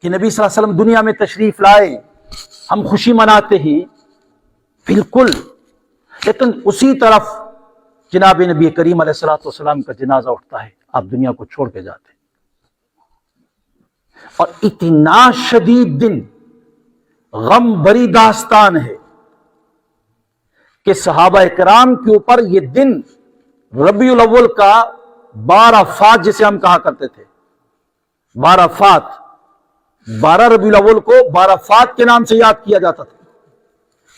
کہ نبی صلی اللہ علیہ وسلم دنیا میں تشریف لائے، ہم خوشی مناتے ہیں، بالکل، لیکن اسی طرف جناب نبی کریم علیہ الصلوۃ والسلام کا جنازہ اٹھتا ہے، آپ دنیا کو چھوڑ کے جاتے ہیں۔ اور اتنا شدید دن، غم بری داستان ہے کہ صحابہ کرام کے اوپر یہ دن ربیع الاول کا 12 فات جسے ہم کہا کرتے تھے، 12 فات، 12 ربیع الاول کو 12 فات کے نام سے یاد کیا جاتا تھا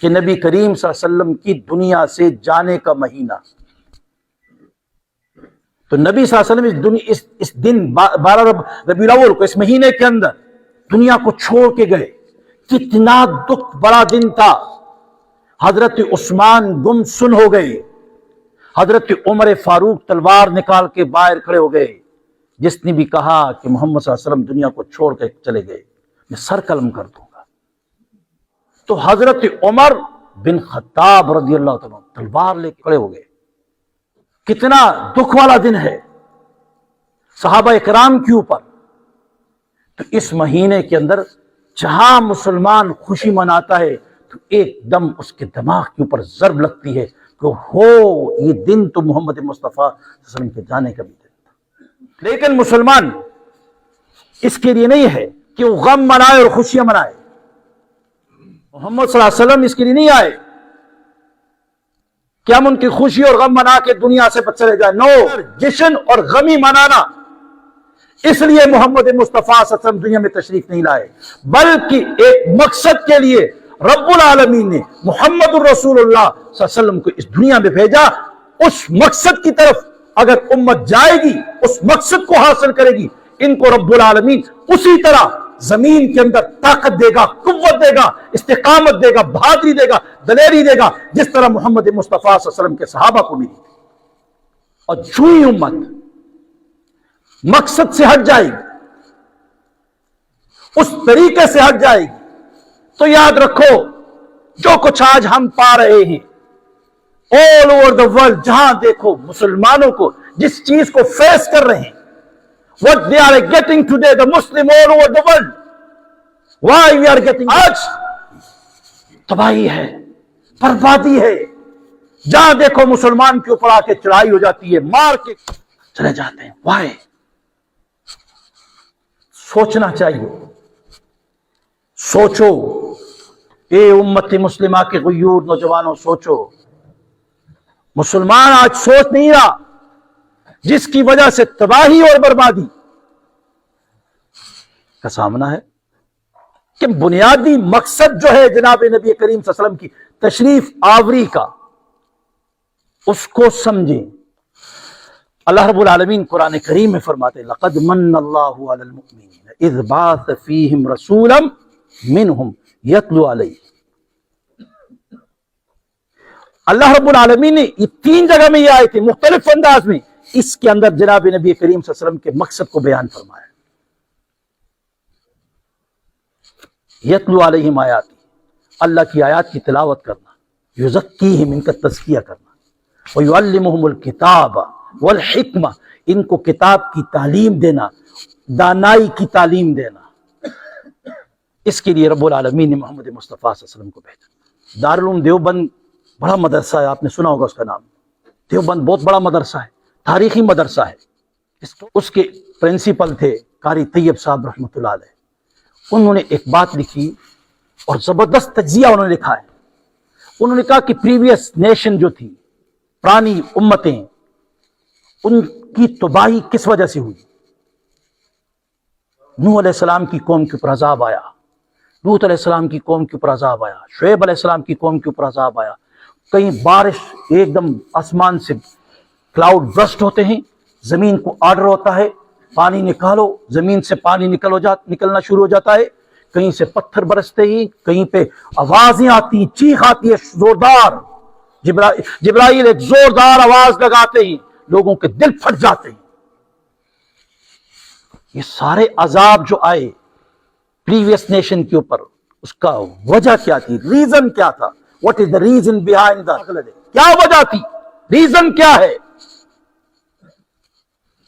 کہ نبی کریم صلی اللہ علیہ وسلم کی دنیا سے جانے کا مہینہ۔ تو نبی صلی اللہ علیہ وسلم اس دن 12 ربیع الاول کو، اس مہینے کے اندر دنیا کو چھوڑ کے گئے۔ کتنا دکھ بڑا دن تھا۔ حضرت عثمان گم سن ہو گئے، حضرت عمر فاروق تلوار نکال کے باہر کھڑے ہو گئے۔ جس نے بھی کہا کہ محمد صلی اللہ علیہ وسلم دنیا کو چھوڑ کے چلے گئے، میں سر قلم کر دوں گا۔ تو حضرت عمر بن خطاب رضی اللہ تعالیٰ تلوار لے کے کھڑے ہو گئے۔ کتنا دکھ والا دن ہے صحابہ اکرام کے اوپر۔ تو اس مہینے کے اندر جہاں مسلمان خوشی مناتا ہے تو ایک دم اس کے دماغ کے اوپر ضرب لگتی ہے کہ ہو، یہ دن تو محمد مصطفیٰ صلی اللہ علیہ وسلم کے جانے کا بھی دن تھا۔ لیکن مسلمان اس کے لیے نہیں ہے کہ وہ غم منائے اور خوشیاں منائے۔ محمد صلی اللہ علیہ وسلم اس کے لیے نہیں آئے کہ ہم ان کی خوشی اور غم منا کے دنیا سے چلے جائیں۔ نو، جشن اور غمی منانا، اس لیے محمد مصطفیٰ صلی اللہ علیہ وسلم دنیا میں تشریف نہیں لائے، بلکہ ایک مقصد کے لیے رب العالمین نے محمد الرسول اللہ صلی اللہ علیہ وسلم کو اس دنیا میں بھیجا۔ اس مقصد کی طرف اگر امت جائے گی، اس مقصد کو حاصل کرے گی، ان کو رب العالمین اسی طرح زمین کے اندر طاقت دے گا، قوت دے گا، استقامت دے گا، بہادری دے گا، دلیری دے گا، جس طرح محمد مصطفیٰ صلی اللہ علیہ وسلم کے صحابہ کو ملی تھی۔ اور جو ہی امت مقصد سے ہٹ جائے گی، اس طریقے سے ہٹ جائے گی، تو یاد رکھو جو کچھ آج ہم پا رہے ہیں all over the world، جہاں دیکھو مسلمانوں کو جس چیز کو فیس کر رہے ہیں، what they are getting today, the Muslim all over the world, why we are getting، آج تباہی ہے، بربادی ہے۔ جہاں دیکھو مسلمان کے اوپر آ کے چڑھائی ہو جاتی ہے، مار کے چلے جاتے ہیں۔ why؟ سوچنا چاہیے، سوچو، اے امت مسلمہ کے غیور نوجوانوں، سوچو۔ مسلمان آج سوچ نہیں رہا، جس کی وجہ سے تباہی اور بربادی کا سامنا ہے، کہ بنیادی مقصد جو ہے جناب نبی کریم صلی اللہ علیہ وسلم کی تشریف آوری کا، اس کو سمجھیں۔ اللہ رب العالمین قرآن کریم میں فرماتے ہیں لَقَدْ مَنَّ اللَّهُ عَلَى الْمُؤْمِنِينَ إِذْ بَعَثَ فِيهِمْ رَسُولًا مِّنْهُمْ يَتْلُو عَلَيْهِمْ۔ اللہ رب العالمین نے یہ 3 جگہ میں یہ آئے تھے مختلف انداز میں، اس کے اندر جناب نبی کریم صلی اللہ علیہ وسلم کے مقصد کو بیان فرمایا۔ یتلو علیہم آیاتی، اللہ کی آیات کی تلاوت کرنا، یزکیہم، ان کا تزکیہ کرنا، ویعلمہم الکتاب والحکمہ، ان کو کتاب کی تعلیم دینا، دانائی کی تعلیم دینا۔ اس کے لیے رب العالمین نے محمد مصطفیٰ صلی اللہ علیہ وسلم کو بھیجا۔ دارالعلوم دیوبند بڑا مدرسہ ہے، آپ نے سنا ہوگا اس کا نام۔ دیوبند بہت بڑا مدرسہ ہے، تاریخی مدرسہ ہے۔ اس کے پرنسپل تھے قاری طیب صاحب رحمۃ اللہ علیہ۔ انہوں نے ایک بات لکھی اور زبردست تجزیہ انہوں نے لکھا ہے۔ انہوں نے کہا کہ پریویس نیشن جو تھی، پرانی امتیں، ان کی تباہی کس وجہ سے ہوئی؟ نوح علیہ السلام کی قوم کے اوپر عذاب آیا، لوط علیہ السلام کی قوم کے اوپر عذاب آیا، شعیب علیہ السلام کی قوم کے اوپر عذاب آیا۔ کہیں بارش ایک دم آسمان سے کلاؤڈ برسٹ ہوتے ہیں، زمین کو آرڈر ہوتا ہے پانی نکالو، زمین سے پانی نکلنا شروع ہو جاتا ہے، کہیں سے پتھر برستے ہی، کہیں پہ آوازیں آتی ہیں، چیخ آتی ہے زوردار، جبرائیل ایک زوردار آواز لگاتے ہی لوگوں کے دل پھٹ جاتے ہیں۔ یہ سارے عذاب جو آئے پریویس نیشن کے اوپر، اس کا وجہ کیا تھی؟ ریزن کیا تھا؟ What is the reason behind that؟ کیا وجہ تھی؟ ریزن کیا ہے؟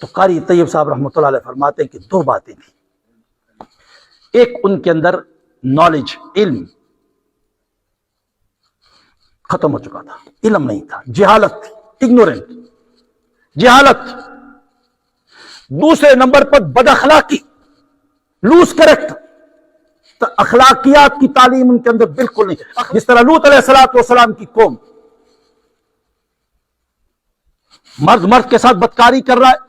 تو قاری طیب صاحب رحمۃ اللہ علیہ فرماتے ہیں کہ 2 باتیں تھیں۔ ایک ان کے اندر نالج، علم ختم ہو چکا تھا، علم نہیں تھا، جہالت تھی، اگنورنٹ، جہالت۔ دوسرے نمبر پر بد اخلاقی، لوز کریکٹر، اخلاقیات کی تعلیم ان کے اندر بالکل نہیں۔ جس طرح لوط علیہ السلام کی قوم، مرد کے ساتھ بدکاری کر رہا ہے،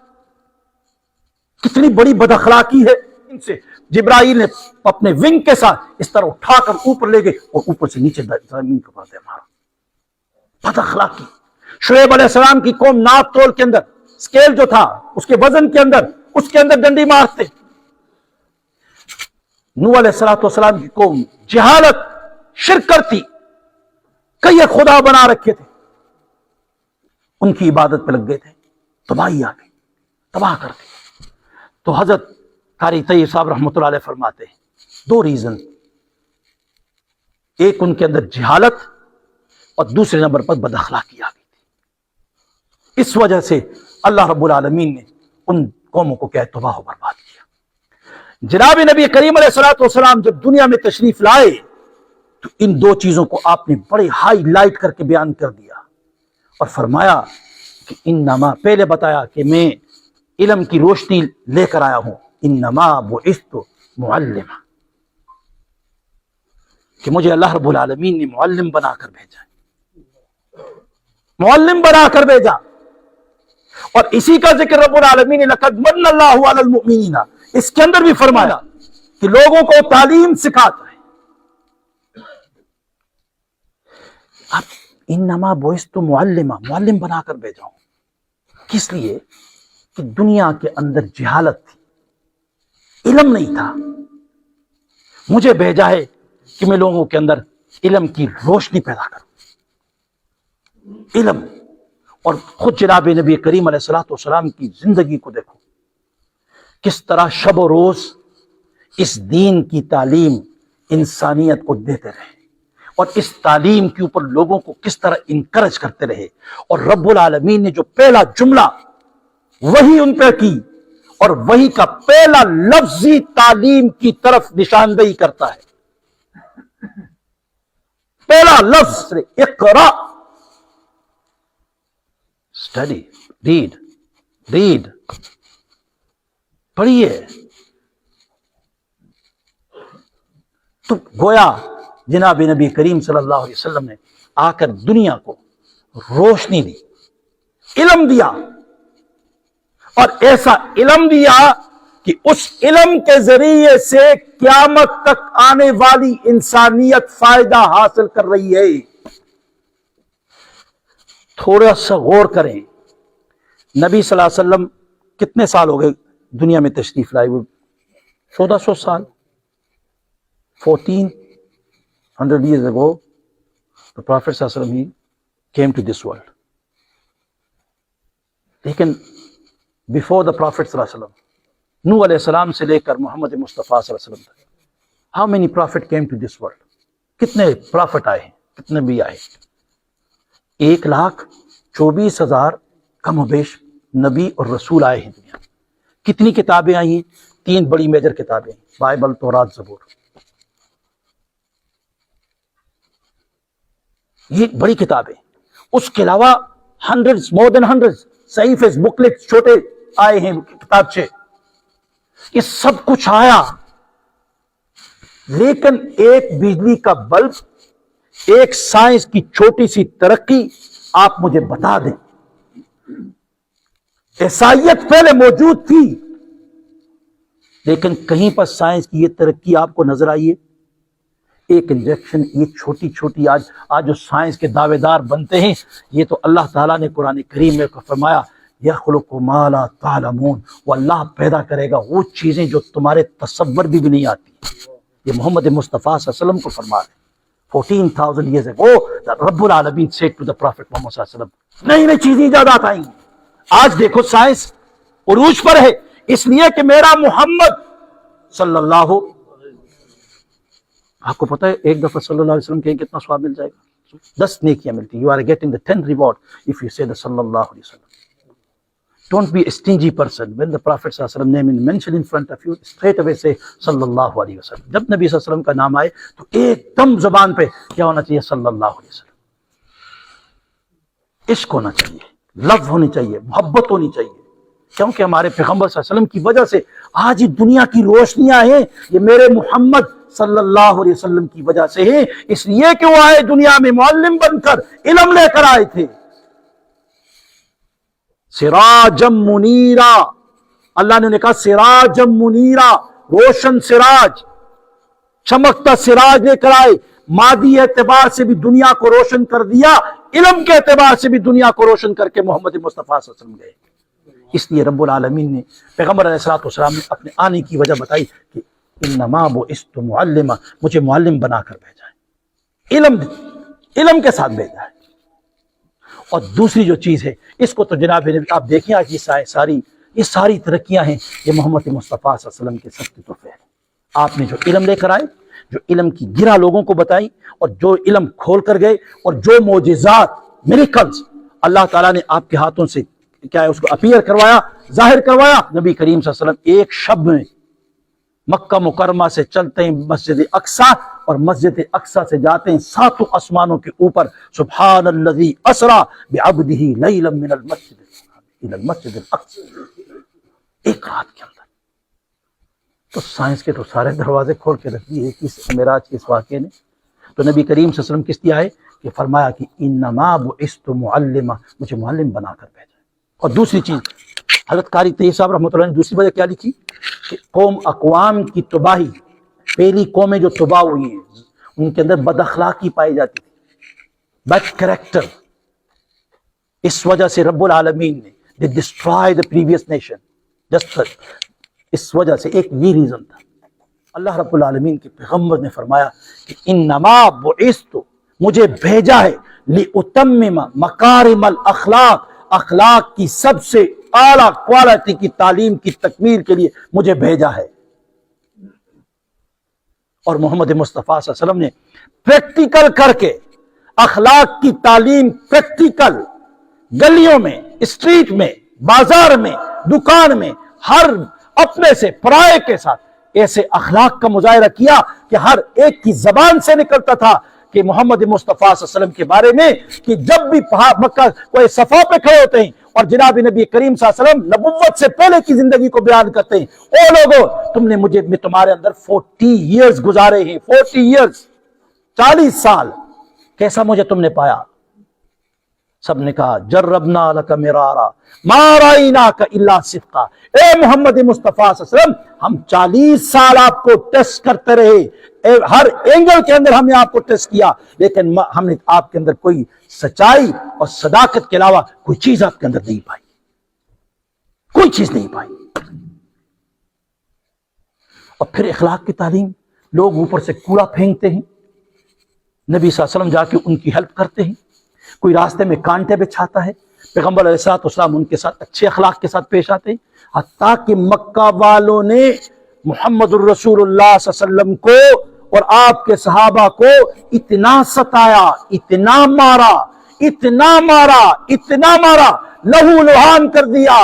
کتنی بڑی بد اخلاقی ہے ان سے۔ جبرائیل نے اپنے ونگ کے ساتھ اس طرح اٹھا کر اوپر لے گئے اور اوپر سے نیچے زمین کو پڑتے مارا، بد اخلاقی۔ شعیب علیہ السلام کی قوم ناپ تول کے اندر، اسکیل جو تھا اس کے وزن کے اندر، اس کے اندر ڈنڈی مارتے۔ نوح علیہ السلام کی قوم جہالت، شرک کرتی، کئی خدا بنا رکھے تھے، ان کی عبادت پہ لگ گئے تھے، تباہی آ گئی، تباہ کر دی۔ تو حضرت قاری طیب صاحب رحمۃ اللہ علیہ فرماتے ہیں دو ریزن، ایک ان کے اندر جہالت اور دوسرے نمبر پر بد اخلاقی آ گئی تھی۔ اس وجہ سے اللہ رب العالمین نے ان قوموں کو کیا تباہ و برباد کیا۔ جناب نبی کریم علیہ الصلوۃ والسلام جب دنیا میں تشریف لائے تو ان دو چیزوں کو آپ نے بڑے ہائی لائٹ کر کے بیان کر دیا اور فرمایا کہ انما، پہلے بتایا کہ میں علم کی روشنی لے کر آیا ہوں، انما بعثت معلما، کہ مجھے اللہ رب العالمین نے معلم بنا کر بھیجا، معلم بنا کر بھیجا۔ اور اسی کا ذکر رب العالمین نے لقد من اللہ علی المؤمنین، اس کے اندر بھی فرمایا کہ لوگوں کو تعلیم سکھاتا ہے۔ اب انما بعثت معلما، معلم بنا کر بھیجا ہوں، کس لیے؟ کہ دنیا کے اندر جہالت تھی، علم نہیں تھا، مجھے بھیجا ہے کہ میں لوگوں کے اندر علم کی روشنی پیدا کروں، علم۔ اور خود جناب نبی کریم علیہ الصلوۃ والسلام کی زندگی کو دیکھو، کس طرح شب و روز اس دین کی تعلیم انسانیت کو دیتے رہے اور اس تعلیم کے اوپر لوگوں کو کس طرح انکرج کرتے رہے۔ اور رب العالمین نے جو پہلا جملہ وہی ان پہ کی، اور وہی کا پہلا لفظی تعلیم کی طرف نشاندہی کرتا ہے، پہلا لفظ اقرا، اسٹڈی، ریڈ، پڑھیے۔ تو گویا جناب نبی کریم صلی اللہ علیہ وسلم نے آ کر دنیا کو روشنی دی، علم دیا، اور ایسا علم دیا کہ اس علم کے ذریعے سے قیامت تک آنے والی انسانیت فائدہ حاصل کر رہی ہے۔ تھوڑا سا غور کریں، نبی صلی اللہ علیہ وسلم کتنے سال ہو گئے دنیا میں تشریف لائے ہوئے؟ 1400 سال، 1400 years ago the Prophet صلی اللہ علیہ وسلم he came to this world. لیکن before the Prophet صلی اللہ علیہ وسلم، نوح علیہ السلام سے لے کر محمد مصطفیٰ صلی اللہ علیہ وسلم تک، how many prophet came to this world؟ کتنے پرافٹ آئے ہیں، کتنے بھی آئے؟ 1,24,000 کم و بیش نبی اور رسول آئے ہیں دنیا میں۔ کتنی کتابیں آئی ہیں؟ 3 بڑی میجر کتابیں، بائبل، تورات، زبور۔ یہ بڑی کتابیں، اس کے علاوہ more than hundreds صحیفے، بکلٹ، چھوٹے آئے ہیں، کتابچے، یہ سب کچھ آیا۔ لیکن ایک بجلی کا بلب، ایک سائنس کی چھوٹی سی ترقی آپ مجھے بتا دیں۔ عیسائیت پہلے موجود تھی، لیکن کہیں پر سائنس کی یہ ترقی آپ کو نظر آئی ہے؟ ایک انجیکشن، یہ چھوٹی چھوٹی آج جو سائنس کے دعوے دار بنتے ہیں، یہ تو اللہ تعالیٰ نے قرآن کریم میں فرمایا یخلق ما لا تعلمون، وہ اللہ پیدا کرے گا وہ چیزیں جو تمہارے تصور بھی نہیں آتی۔ یہ محمد مصطفیٰ صلی اللہ علیہ وسلم کو فرما رہے ہیں۔ 14,000 years ago رب العالمین said to the Prophet محمد صلی اللہ علیہ وسلم، نئی نئی چیزیں ایجادات آئیں گی۔ آج دیکھو سائنس عروج پر ہے، اس لیے کہ میرا محمد صلی اللہ، آپ کو پتہ ہے ایک دفعہ صلی اللہ علیہ وسلم کہیں کتنا ثواب مل جائے گا؟ 10 نیکیاں ملتی۔ You are getting the 10 reward if you say the صلی اللہ علیہ وسلم۔ Don't be a stingy person. When the Prophet sallallahu alaihi wasallam name is mentioned in front of you, straight away say sallallahu alaihi wasallam. جب نبی صلی اللہ علیہ وسلم کا نام آئے تو ایک دم زبان پہ کیا ہونا چاہیے؟ صلی اللہ علیہ وسلم. عشق ہونا چاہیے، لفظ ہونی چاہیے، محبت ہونی چاہیے. کیونکہ ہمارے پیغمبر صلی اللہ علیہ وسلم کی وجہ سے آج یہ دنیا کی روشنیاں ہیں، یہ میرے محمد صلی اللہ علیہ وسلم کی وجہ سے ہیں. اس لیے کہ وہ آئے دنیا میں معلم بن کر، علم لے کر آئے تھے. سراجم منیرا، اللہ نے کہا سراجم منیرا، روشن سراج، چمکتا سراج لے کر آئے. مادی اعتبار سے بھی دنیا کو روشن کر دیا، علم کے اعتبار سے بھی دنیا کو روشن کر کے محمد مصطفیٰ صلی اللہ علیہ وسلم گئے. اس لیے رب العالمین نے پیغمبر علیہ الصلوۃ والسلام نے اپنے آنے کی وجہ بتائی کہ انما بعثت معلما، مجھے معلم بنا کر بھیجا ہے، علم کے ساتھ بھیجا ہے. اور دوسری جو چیز ہے، اس کو تو جناب آپ دیکھیں آج یہ ساری ترقیاں ہیں، یہ محمد مصطفیٰ صلی اللہ علیہ وسلم کے سب تحفے ہیں. آپ نے جو علم لے کر آئے، جو علم کی گرہ لوگوں کو بتائی، اور جو علم کھول کر گئے، اور جو معجزات میریکلز اللہ تعالیٰ نے آپ کے ہاتھوں سے کیا ہے اس کو اپیئر کروایا، ظاہر کروایا. نبی کریم صلی اللہ علیہ وسلم ایک شب میں مکہ مکرمہ سے چلتے ہیں مسجد اقصیٰ، اور مسجد اقصیٰ سے جاتے ہیں ساتوں آسمانوں کے اوپر. سبحان الذی اسریٰ بعبدہ لیلا من المسجد الحرام الی المسجد الاقصی، ایک رات کے اندر. تو سائنس کے تو سارے دروازے کھول کے رکھ دیے اس معراج کے اس واقعے نے. تو نبی کریم صلی اللہ علیہ وسلم کس لیے آئے کہ فرمایا کہ انما بعثت معلما، مجھے معلم بنا کر بھیجا. اور دوسری چیز حضرت قاری طیب صاحب رحمۃ اللہ نے دوسری وجہ کیا لکھی کہ اقوام کی تباہی، پہلی قومیں جو تباہ ہوئی ہیں ان کے اندر بد اخلاقی پائی جاتی تھی، بیڈ کریکٹر. اس وجہ سے رب العالمین نے they destroy the previous nation. اس وجہ سے ایک یہ ریزن تھا. اللہ رب العالمین کے پیغمبر نے فرمایا کہ انما بعثت، مجھے بھیجا ہے لأتمم مکارم الاخلاق، اخلاق کی سب سے اعلیٰ کوالٹی کی تعلیم کی تکمیل کے لیے مجھے بھیجا ہے. اور محمد مصطفیٰ صلی اللہ علیہ وسلم نے پریکٹیکل کر کے اخلاق کی تعلیم، پریکٹیکل گلیوں میں، اسٹریٹ میں، بازار میں، دکان میں، ہر اپنے سے پرائے کے ساتھ ایسے اخلاق کا مظاہرہ کیا کہ ہر ایک کی زبان سے نکلتا تھا کہ محمد مصطفیٰ صلی اللہ علیہ وسلم کے بارے میں کہ جب بھی مکہ کوئی صفا پہ کھڑے ہوتے ہیں اور جناب نبی کریم صلی اللہ علیہ وسلم نبوت سے پہلے کی زندگی کو بیان کرتے ہیں، او لوگو تم نے میں تمہارے اندر 40 ایئرز گزارے ہیں، 40 ایئرز، 40 سال، کیسا مجھے تم نے پایا؟ سب نے کہا جربنا لک مرارا ما رأیناک الا صدقا. اے محمد مصطفیٰ صلی اللہ علیہ وسلم، ہم 40 سال آپ کو ٹیسٹ کرتے رہے، ہر اینگل کے اندر ہم نے آپ کو ٹیسٹ کیا، لیکن ہم نے آپ کے اندر کوئی سچائی اور صداقت کے علاوہ کوئی چیز آپ کے اندر نہیں پائی، کوئی چیز نہیں پائی. اور پھر اخلاق کی تعلیم، لوگ اوپر سے کوڑا پھینکتے ہیں، نبی صلی اللہ علیہ وسلم جا کے ان کی ہیلپ کرتے ہیں. کوئی راستے میں کانٹے بچھاتا ہے، پیغمبر علیہ الصلوۃ والسلام ان کے ساتھ اچھے اخلاق کے ساتھ پیش آتے ہیں. حتیٰ کہ مکہ والوں نے محمد الرسول اللہ صلی اللہ علیہ وسلم کو اور آپ کے صحابہ کو اتنا ستایا، اتنا مارا، اتنا مارا، اتنا مارا، لہو لہان کر دیا،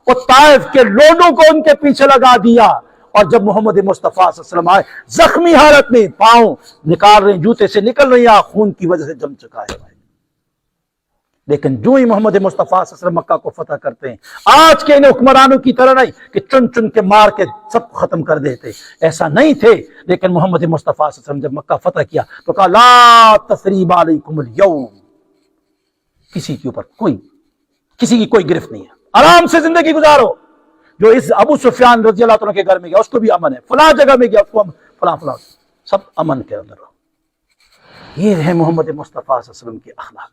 اور طائف کے لوڈوں کو ان کے پیچھے لگا دیا. اور جب محمد مصطفیٰ صلی اللہ علیہ وسلم آئے زخمی حالت میں، پاؤں نکال رہے ہیں، جوتے سے نکل رہی ہیں، خون کی وجہ سے جم چکا ہے. لیکن جو ہی محمد مصطفیٰ صلی اللہ علیہ وسلم مکہ کو فتح کرتے ہیں، آج کے ان حکمرانوں کی طرح نہیں کہ چن چن کے مار کے سب کو ختم کر دیتے، ایسا نہیں تھے. لیکن محمد مصطفیٰ صلی اللہ علیہ وسلم جب مکہ فتح کیا تو کہا لا تثریب علیکم اليوم، کسی کے اوپر کسی کی کوئی گرفت نہیں ہے، آرام سے زندگی گزارو. جو اس ابو سفیان رضی اللہ عنہ کے گھر میں گیا اس کو بھی امن ہے، فلاں جگہ میں گیا اس کو فلاں سب امن کے اندر رہو. یہ ہے محمد مصطفیٰ صلی اللہ علیہ وسلم کے اخلاق.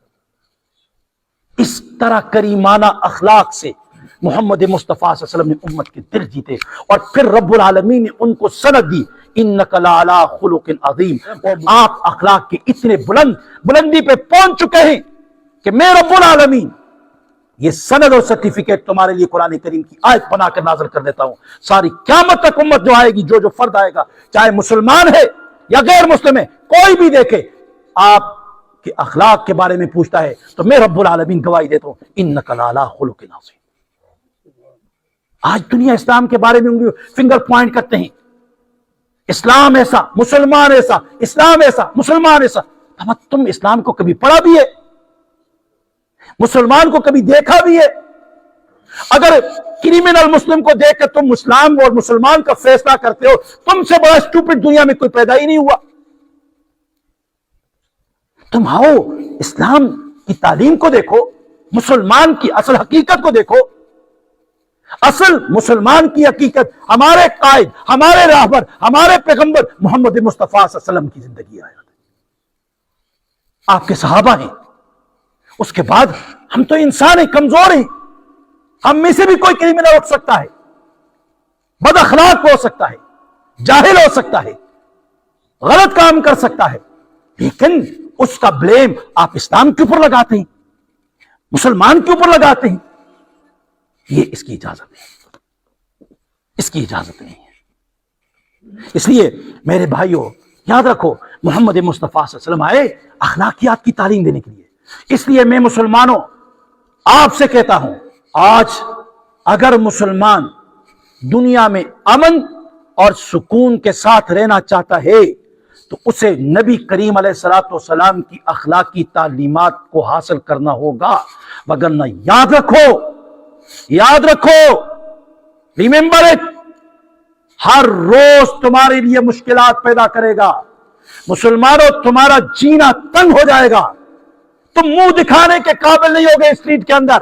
اس طرح کریمانہ اخلاق سے محمد مصطفیٰ صلی اللہ علیہ وسلم نے امت کے دل جیتے، اور پھر رب العالمین نے ان کو سند دی انک لعلی خلق عظیم. اور آپ اخلاق کے اتنے بلندی پہ پہنچ چکے ہیں کہ میں رب العالمین یہ سند اور سرٹیفکیٹ تمہارے لیے قرآن کریم کی آیت بنا کر نازل کر دیتا ہوں. ساری قیامت تک امت جو آئے گی، جو فرد آئے گا، چاہے مسلمان ہے یا غیر مسلم ہے، کوئی بھی دیکھے آپ کہ اخلاق کے بارے میں پوچھتا ہے تو میں رب العالمین گواہی دیتا ہوں انک لعلی خلق عظیم. آج دنیا اسلام کے بارے میں فنگر پوائنٹ کرتے ہیں، اسلام ایسا، مسلمان ایسا، اسلام ایسا، مسلمان ایسا۔ اب تم اسلام کو کبھی پڑھا بھی ہے؟ مسلمان کو کبھی دیکھا بھی ہے؟ اگر کریمنل مسلم کو دیکھ کر تم اسلام اور مسلمان کا فیصلہ کرتے ہو، تم سے بڑا اسٹوپڈ دنیا میں کوئی پیدا ہی نہیں ہوا۔ تم آؤ اسلام کی تعلیم کو دیکھو، مسلمان کی اصل حقیقت کو دیکھو۔ اصل مسلمان کی حقیقت ہمارے قائد، ہمارے راہبر، ہمارے پیغمبر محمد مصطفیٰ صلی اللہ علیہ وسلم کی زندگی آیا، آپ کے صحابہ ہیں۔ اس کے بعد ہم تو انسان ہیں، کمزور ہیں، ہم میں سے بھی کوئی کریمنل اٹھ سکتا ہے، بد اخلاق ہو سکتا ہے، جاہل ہو سکتا ہے، غلط کام کر سکتا ہے، لیکن اس کا بلیم آپ اسلام کے اوپر لگاتے ہیں، مسلمان کے اوپر لگاتے ہیں۔ یہ اس کی اجازت ہے، اس کی اجازت نہیں ہے۔ اس لیے میرے بھائیوں یاد رکھو، محمد مصطفیٰ صلی اللہ علیہ وسلم آئے اخلاقیات کی تعلیم دینے کے لیے۔ اس لیے میں مسلمانوں آپ سے کہتا ہوں، آج اگر مسلمان دنیا میں امن اور سکون کے ساتھ رہنا چاہتا ہے تو اسے نبی کریم علیہ الصلوۃ والسلام کی اخلاقی تعلیمات کو حاصل کرنا ہوگا، وگرنہ یاد رکھو، ریممبر اٹ، ہر روز تمہارے لیے مشکلات پیدا کرے گا۔ مسلمانوں تمہارا جینا تنگ ہو جائے گا، تم منہ دکھانے کے قابل نہیں ہوگے اسٹریٹ کے اندر،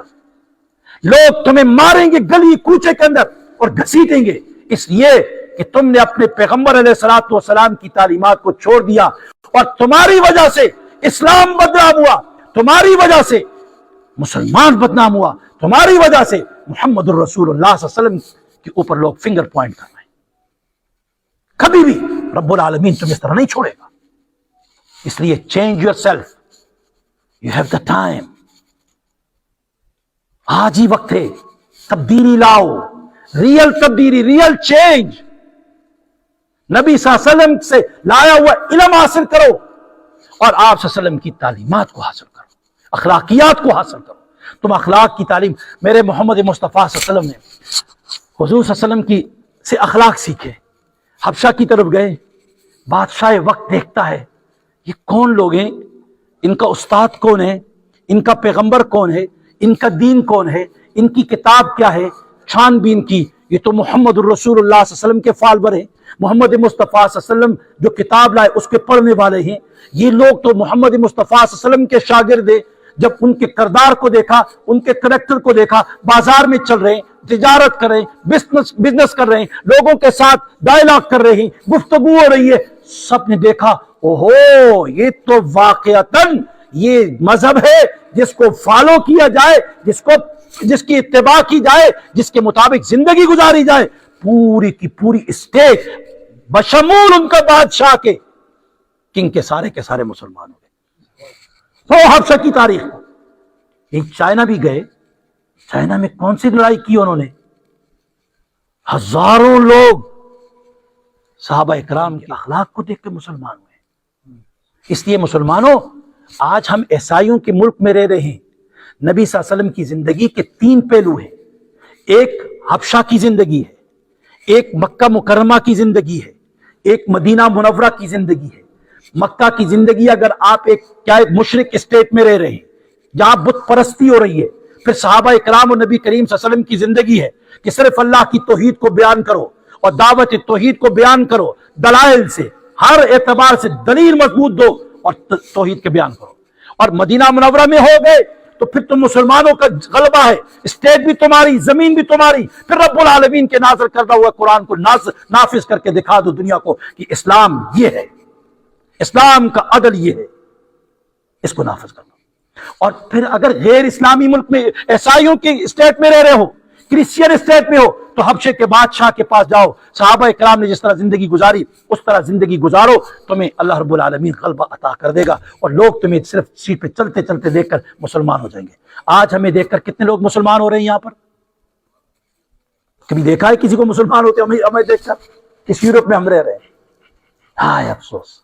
لوگ تمہیں ماریں گے گلی کوچے کے اندر اور گھسیٹیں گے، اس لیے کہ تم نے اپنے پیغمبر علیہ الصلوۃ والسلام کی تعلیمات کو چھوڑ دیا، اور تمہاری وجہ سے اسلام بدنام ہوا، تمہاری وجہ سے مسلمان بدنام ہوا، تمہاری وجہ سے محمد الرسول اللہ صلی اللہ علیہ وسلم کے اوپر لوگ فنگر پوائنٹ کر رہے ہیں۔ کبھی بھی رب العالمین تم اس طرح نہیں چھوڑے گا، اس لیے change your self, you have the time, آج ہی وقت ہے، تبدیلی لاؤ، ریئل تبدیلی، ریئل چینج۔ نبی صلی اللہ علیہ وسلم سے لایا ہوا علم حاصل کرو، اور آپ صلی اللہ علیہ وسلم کی تعلیمات کو حاصل کرو، اخلاقیات کو حاصل کرو۔ تم اخلاق کی تعلیم، میرے محمد مصطفیٰ صلی اللہ علیہ وسلم نے حضور صلی اللہ علیہ وسلم سے اخلاق سیکھے، حبشہ کی طرف گئے، بادشاہ وقت دیکھتا ہے یہ کون لوگ ہیں، ان کا استاد کون ہے، ان کا پیغمبر کون ہے، ان کا دین کون ہے، ان کی کتاب کیا ہے، چھان بین کی، یہ تو محمد الرسول اللہ صلی اللہ علیہ وسلم کے فالوور ہیں، محمد مصطفیٰ صلی اللہ علیہ وسلم جو کتاب لائے اس کے پڑھنے والے ہیں، یہ لوگ تو محمد مصطفیٰ صلی اللہ علیہ وسلم کے شاگرد ہیں۔ جب ان کے کردار کو دیکھا، ان کے کریکٹر کو دیکھا، بازار میں چل رہے ہیں، تجارت کر رہے ہیں، بزنس کر رہے ہیں، لوگوں کے ساتھ ڈائلاگ کر رہے ہیں، گفتگو ہو رہی ہے، سب نے دیکھا اوہو یہ تو واقعتاً یہ مذہب ہے جس کو فالو کیا جائے، جس کی اتباع کی جائے، جس کے مطابق زندگی گزاری جائے۔ پوری کی پوری اسٹیٹ بشمول ان کا بادشاہ کے کنگ کے سارے مسلمان ہو گئے۔ تو حبشہ کی تاریخ، ایک چائنا بھی گئے، چائنا میں کون سی لڑائی کی انہوں نے، ہزاروں لوگ صحابہ اکرام کے اخلاق کو دیکھ کے مسلمان ہوئے۔ اس لیے مسلمانوں آج ہم عیسائیوں کے ملک میں رہ رہے ہیں۔ نبی صلی اللہ علیہ وسلم کی زندگی کے 3 پہلو ہیں، ایک حبشہ کی زندگی ہے، ایک مکہ مکرمہ کی زندگی ہے، ایک مدینہ منورہ کی زندگی ہے۔ مکہ کی زندگی اگر آپ ایک مشرک اسٹیٹ میں رہ رہے ہیں جہاں بت پرستی ہو رہی ہے، پھر صحابہ اکرام اور نبی کریم صلی اللہ علیہ وسلم کی زندگی ہے کہ صرف اللہ کی توحید کو بیان کرو اور دعوت توحید کو بیان کرو، دلائل سے، ہر اعتبار سے دلیل مضبوط دو اور توحید کے بیان کرو۔ اور مدینہ منورہ میں ہو گئے تو پھر تم مسلمانوں کا غلبہ ہے، اسٹیٹ بھی تمہاری، زمین بھی تمہاری، پھر رب العالمین کے نازل کردہ ہوا قرآن کو نافذ کر کے دکھا دو دنیا کو کہ اسلام یہ ہے، اسلام کا عدل یہ ہے، اس کو نافذ کرنا۔ اور پھر اگر غیر اسلامی ملک میں، عیسائیوں کے اسٹیٹ میں رہ رہے ہو، کرسچین اسٹیٹ میں ہو، تو حبشے کے بادشاہ کے پاس جاؤ، صحابہ اکرام نے جس طرح زندگی گزاری اس طرح زندگی گزارو، تمہیں اللہ رب العالمین غلبہ عطا کر دے گا، اور لوگ تمہیں صرف سیٹ پہ چلتے چلتے دیکھ کر مسلمان ہو جائیں گے۔ آج ہمیں دیکھ کر کتنے لوگ مسلمان ہو رہے ہیں یہاں پر؟ کبھی دیکھا ہے کسی کو مسلمان ہوتے ہمیں دیکھ کر؟ اس یورپ میں ہم رہ رہے ہیں، ہائے افسوس۔